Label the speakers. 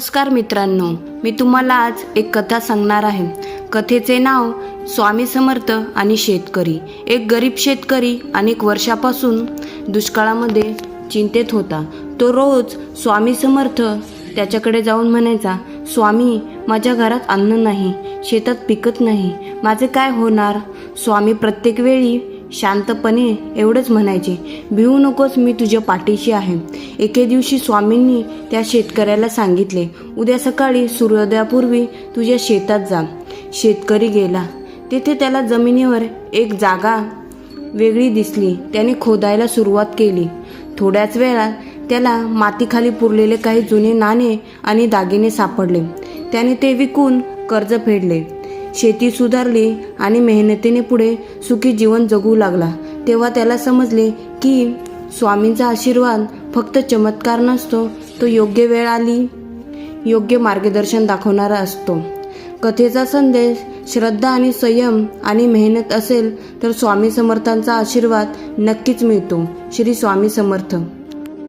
Speaker 1: नमस्कार मित्रांनो, मी तुम्हाला आज एक कथा सांगणार आहे. कथेचे नाव स्वामी समर्थ आणि शेतकरी. एक गरीब शेतकरी अनेक वर्षापासून दुष्काळामध्ये चिंतेत होता. तो रोज स्वामी समर्थ त्याच्याकडे जाऊन म्हणायचा, स्वामी, माझ्या घरात अन्न नाही, शेतात पिकत नाही, माझे काय होणार? स्वामी प्रत्येक वेळी शांतपणे एवढंच म्हणायचे, भिवू नकोस, मी तुझ्या पाठीशी आहे. एके दिवशी स्वामींनी त्या शेतकऱ्याला सांगितले, उद्या सकाळी सूर्योदयापूर्वी तुझ्या शेतात जा. शेतकरी गेला. तेथे त्याला जमिनीवर एक जागा वेगळी दिसली. त्याने खोदायला सुरुवात केली. थोड्याच वेळात त्याला मातीखाली पुरलेले काही जुने नाणे आणि दागिने सापडले. त्याने ते विकून कर्ज फेडले. शेती सुधारली आणि मेहनतीने पुढे सुखी जीवन जगू लागला. तेव्हा त्याला समजले की स्वामींचा आशीर्वाद फक्त चमत्कार नसतो, तो योग्य वेळ आली योग्य मार्गदर्शन दाखवणारा असतो. कथेचा संदेश श्रद्धा आणि संयम आणि मेहनत असेल तर स्वामी समर्थांचा आशीर्वाद नक्कीच मिळतो. श्री स्वामी समर्थ.